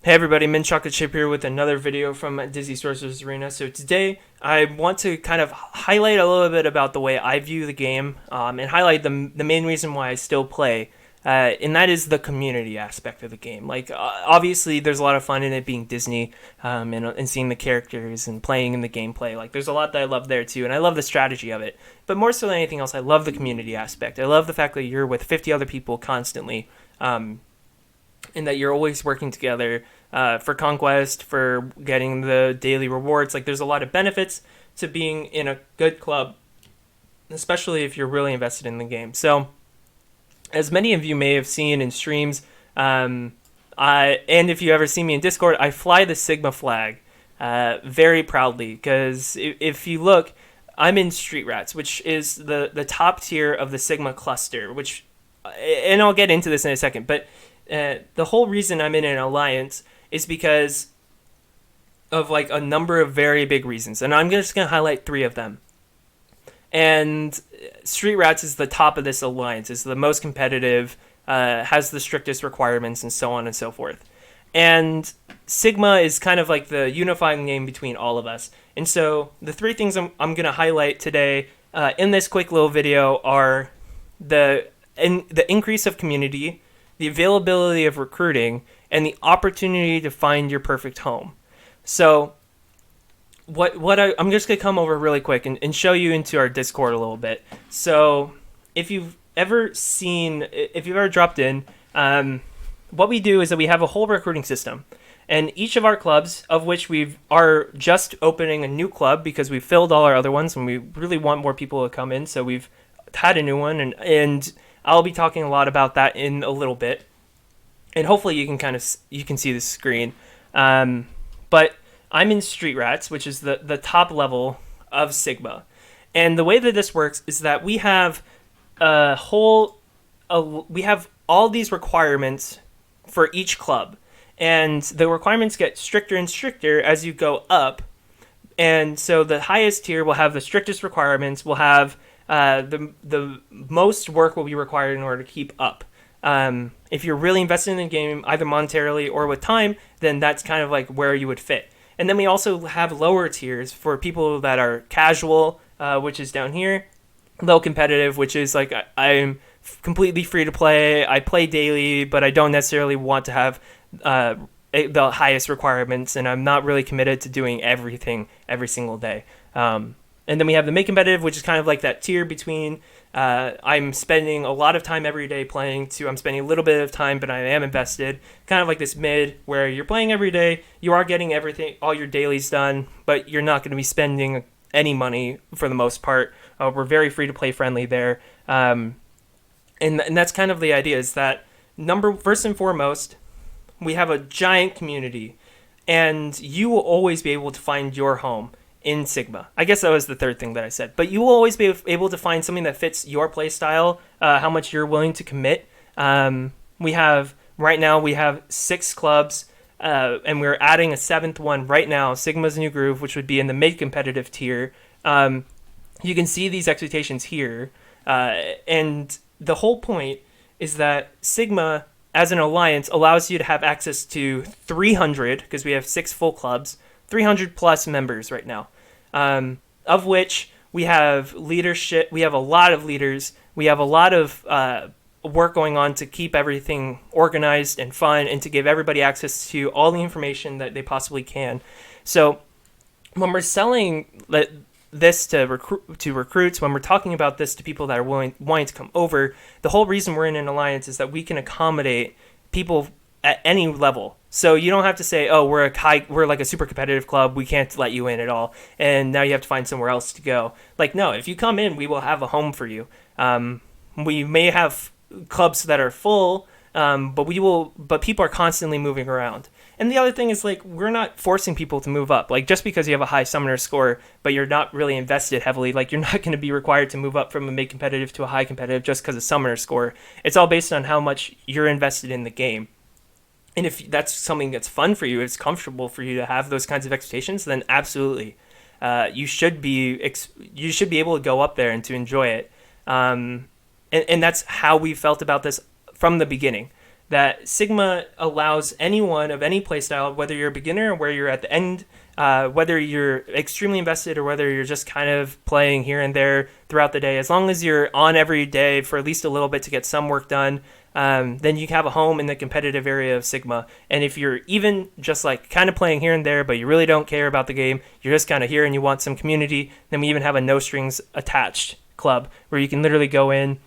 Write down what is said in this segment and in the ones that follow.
Hey everybody, Min Chocolate Chip here with another video from Disney Sorcerer's Arena. So today I want to kind of highlight a little bit about the way I view the game and highlight the main reason why I still play. And that is the community aspect of the game. Obviously, there's a lot of fun in it being Disney and seeing the characters and playing in the gameplay. There's a lot that I love there too, and I love the strategy of it. But more so than anything else, I love the community aspect. I love the fact that you're with 50 other people constantly. And that you're always working together for conquest, for getting the daily rewards. There's a lot of benefits to being in a good club, especially if you're really invested in the game. So, as many of you may have seen in streams, and if you ever see me in Discord, I fly the Sigma flag very proudly, because if you look, I'm in Street Rats, which is the top tier of the Sigma cluster, and I'll get into this in a second, but the whole reason I'm in an alliance is because of a number of very big reasons, and I'm just going to highlight three of them. And Street Rats is the top of this alliance, is the most competitive, has the strictest requirements, and so on and so forth. And Sigma is kind of like the unifying name between all of us. And so the three things I'm going to highlight today in this quick little video are the increase of community, the availability of recruiting, and the opportunity to find your perfect home. So I'm just going to come over really quick and show you into our Discord a little bit. So if you've ever dropped in, what we do is that we have a whole recruiting system. And each of our clubs, of which we are just opening a new club because we've filled all our other ones and we really want more people to come in, so we've had a new one, and I'll be talking a lot about that in a little bit, and hopefully you can see the screen. But I'm in Street Rats, which is the top level of Sigma, and the way that this works is that we have we have all these requirements for each club, and the requirements get stricter and stricter as you go up. And so the highest tier will have the strictest requirements. Will have the most work will be required in order to keep up. If you're really invested in the game, either monetarily or with time, then that's kind of where you would fit. And then we also have lower tiers for people that are casual, which is down here, low competitive, which is I'm completely free to play. I play daily, but I don't necessarily want to have the highest requirements, and I'm not really committed to doing everything every single day. And then we have the mid competitive, which is kind of like that tier between I'm spending a lot of time every day playing to I'm spending a little bit of time, but I am invested. Kind of like this mid, where you're playing every day, you are getting everything, all your dailies done, but you're not going to be spending any money for the most part. We're very free to play friendly there. And that's kind of the idea, is that first and foremost, we have a giant community, and you will always be able to find your home in Sigma. I guess that was the third thing that I said. But you will always be able to find something that fits your play style, how much you're willing to commit. Right now we have 6 clubs, and we're adding a 7th one right now, Sigma's New Groove, which would be in the mid-competitive tier. You can see these expectations here. And the whole point is that Sigma, as an alliance, allows you to have access to 300, because we have 6 full clubs, 300 plus members right now, of which we have leadership. We have a lot of leaders. We have a lot of work going on to keep everything organized and fun, and to give everybody access to all the information that they possibly can. So when we're selling this to recruits, when we're talking about this to people that are wanting to come over, the whole reason we're in an alliance is that we can accommodate people at any level. So you don't have to say, oh, we're like a super competitive club, we can't let you in at all, and now you have to find somewhere else to go. No, if you come in, we will have a home for you. We may have clubs that are full, but people are constantly moving around. And the other thing is, we're not forcing people to move up. Just because you have a high summoner score, but you're not really invested heavily, you're not going to be required to move up from a mid-competitive to a high competitive just because of summoner score. It's all based on how much you're invested in the game. And if that's something that's fun for you, it's comfortable for you to have those kinds of expectations, then absolutely, you should be able to go up there and to enjoy it. And that's how we felt about this from the beginning. that Sigma allows anyone of any playstyle, whether you're a beginner or where you're at the end, whether you're extremely invested or whether you're just kind of playing here and there throughout the day, as long as you're on every day for at least a little bit to get some work done, then you have a home in the competitive area of Sigma. And if you're even just like kind of playing here and there, but you really don't care about the game, you're just kind of here and you want some community, then we even have a no strings attached club where you can literally go in.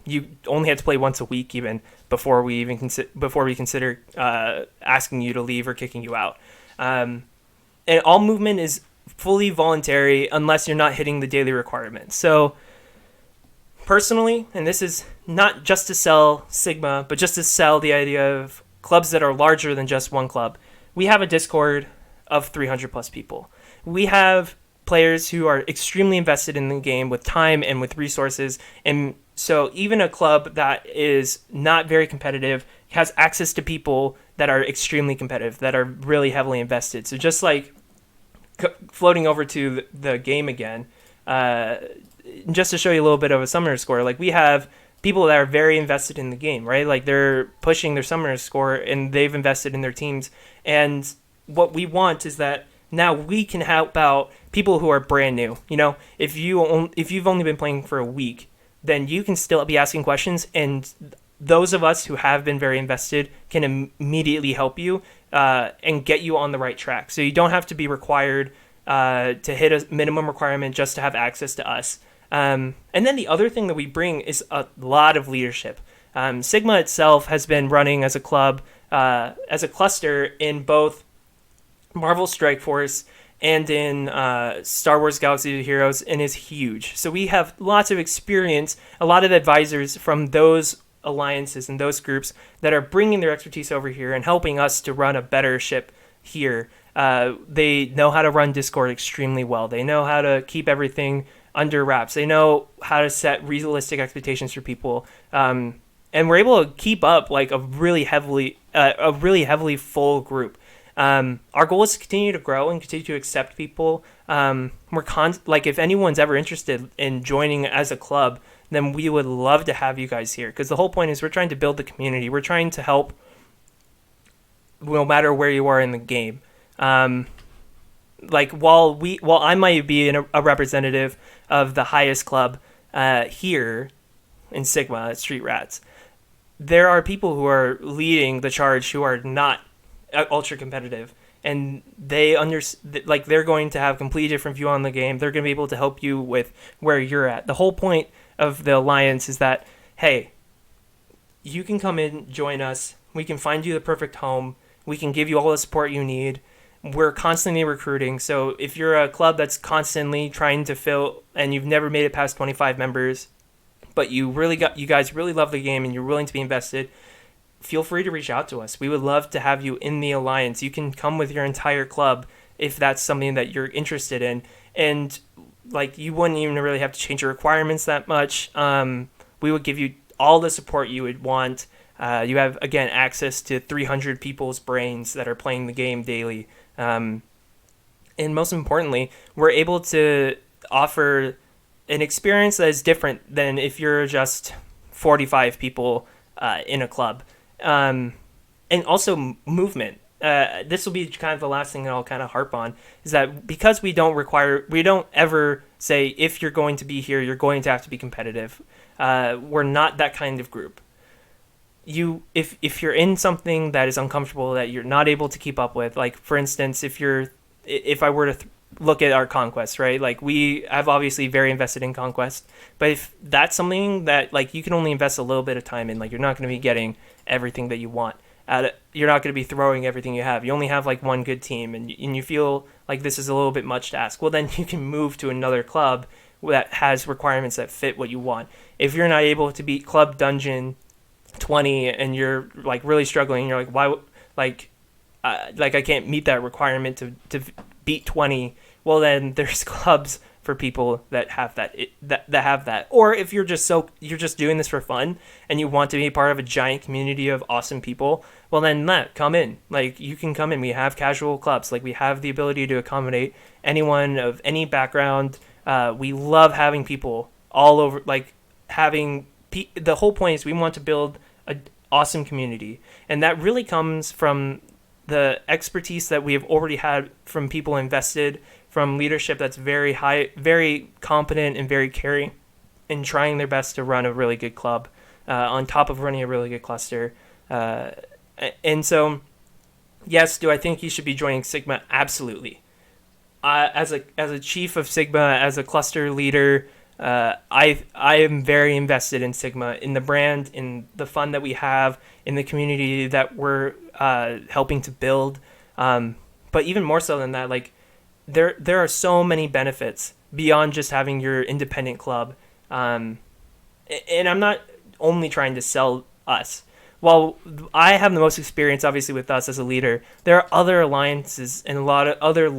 You only have to play once a week even before we consider asking you to leave or kicking you out. And all movement is fully voluntary unless you're not hitting the daily requirements. So personally, and this is not just to sell Sigma, but just to sell the idea of clubs that are larger than just one club, we have a Discord of 300 plus people. We have players who are extremely invested in the game with time and with resources, and so even a club that is not very competitive has access to people that are extremely competitive, that are really heavily invested. So just like floating over to the game again, just to show you a little bit of a summoner score, like we have people that are very invested in the game, right? Like they're pushing their summoner score and they've invested in their teams. And what we want is that now we can help out people who are brand new. You know, if you've only been playing for a week, then you can still be asking questions, and those of us who have been very invested can immediately help you and get you on the right track. So you don't have to be required to hit a minimum requirement just to have access to us. And then the other thing that we bring is a lot of leadership. Sigma itself has been running as a club, as a cluster in both Marvel Strike Force and in Star Wars Galaxy of Heroes, and is huge. So we have lots of experience, a lot of advisors from those alliances and those groups that are bringing their expertise over here and helping us to run a better ship here. They know how to run Discord extremely well. They know how to keep everything under wraps. They know how to set realistic expectations for people. And we're able to keep up like a really heavily full group. Our goal is to continue to grow and continue to accept people. Like if anyone's ever interested in joining as a club, then we would love to have you guys here, because the whole point is we're trying to build the community. We're trying to help no matter where you are in the game. Like while I might be a representative of the highest club here in Sigma at Street Rats, there are people who are leading the charge who are not ultra competitive, and they're going to have a completely different view on the game. They're going to be able to help you with where you're at. The whole point of the alliance is that, hey, you can come in, join us, we can find you the perfect home, we can give you all the support you need. We're constantly recruiting, so if you're a club that's constantly trying to fill and you've never made it past 25 members, but you guys really love the game and you're willing to be invested, feel free to reach out to us. We would love to have you in the alliance. You can come with your entire club if that's something that you're interested in. And like you wouldn't even really have to change your requirements that much. We would give you all the support you would want. You have, again, access to 300 people's brains that are playing the game daily. And most importantly, we're able to offer an experience that is different than if you're just 45 people in a club. And also movement. This will be kind of the last thing that I'll kind of harp on, is that because we don't ever say if you're going to be here, you're going to have to be competitive. We're not that kind of group. If you're in something that is uncomfortable, that you're not able to keep up with, like for instance, if I were to look at our conquest, right? Like we have obviously very invested in conquest, but if that's something that like you can only invest a little bit of time in, like you're not going to be getting everything that you want. You're not going to be throwing everything you have. You only have like one good team, and you feel like this is a little bit much to ask. Well, then you can move to another club that has requirements that fit what you want. If you're not able to beat Club Dungeon 20 and you're like really struggling, you're like, why? Like I can't meet that requirement to beat 20. Well, then there's clubs for people that have that. Or if you're just doing this for fun and you want to be part of a giant community of awesome people, well then come in. Like you can come in. We have casual clubs. Like we have the ability to accommodate anyone of any background. We love having people all over. Like the whole point is we want to build a awesome community, and that really comes from the expertise that we have already had from people invested, from leadership that's very high, very competent, and very caring, and trying their best to run a really good club, on top of running a really good cluster. Uh, and so, yes, do I think he should be joining Sigma? Absolutely. As a chief of Sigma, as a cluster leader, I am very invested in Sigma, in the brand, in the fun that we have, in the community that we're helping to build. But even more so than that, like there are so many benefits beyond just having your independent club. And I'm not only trying to sell us. While I have the most experience, obviously, with us as a leader, there are other alliances and a lot of other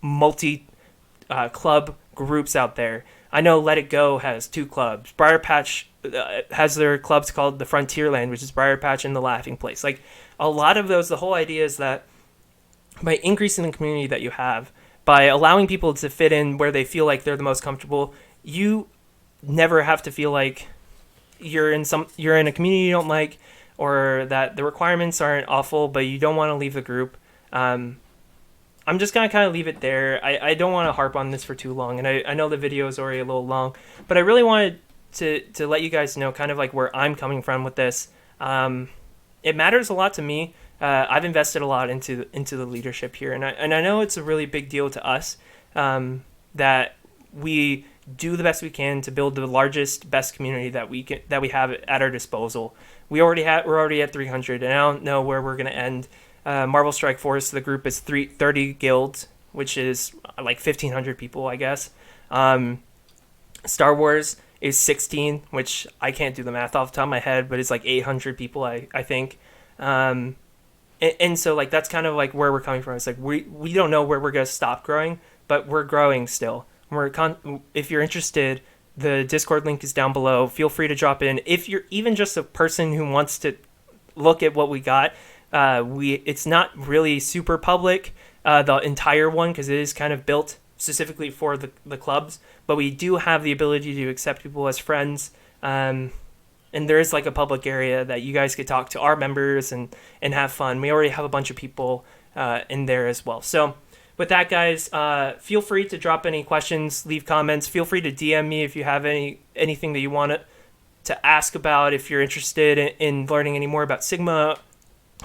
multi club groups out there. I know Let It Go has 2 clubs. Briar Patch has their clubs called the Frontierland, which is Briar Patch and the Laughing Place. Like a lot of those, the whole idea is that by increasing the community that you have, by allowing people to fit in where they feel like they're the most comfortable, you never have to feel like you're in a community you don't like, or that the requirements aren't awful, but you don't want to leave the group. I'm just gonna kind of leave it there. I don't want to harp on this for too long, and I know the video is already a little long, but I really wanted to let you guys know kind of like where I'm coming from with this. It matters a lot to me. I've invested a lot into the leadership here, and I know it's a really big deal to us, that we do the best we can to build the largest, best community that we have at our disposal. We're already at 300, and I don't know where we're gonna end. Marvel Strike Force, the group is 30 guilds, which is like 1,500 people, I guess. Star Wars is 16, which I can't do the math off the top of my head, but it's like 800 people, I think. And so like that's kind of like where we're coming from. It's like we don't know where we're gonna stop growing, but we're growing still. If you're interested, the Discord link is down below. Feel free to drop in. If you're even just a person who wants to look at what we got, it's not really super public, the entire one, because it is kind of built specifically for the clubs, but we do have the ability to accept people as friends, and there is like a public area that you guys could talk to our members and have fun. We already have a bunch of people in there as well. So with that, guys, feel free to drop any questions, leave comments. Feel free to DM me if you have anything that you want to ask about, if you're interested in learning any more about Sigma,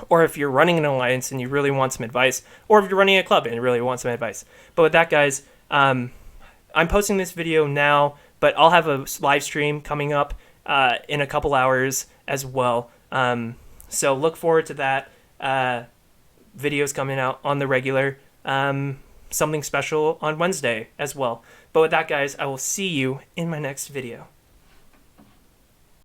or if you're running an alliance and you really want some advice, or if you're running a club and you really want some advice. But with that, guys, I'm posting this video now, but I'll have a live stream coming up in a couple hours as well. So look forward to that. Videos coming out on the regular. Something special on Wednesday as well. But with that, guys, I will see you in my next video.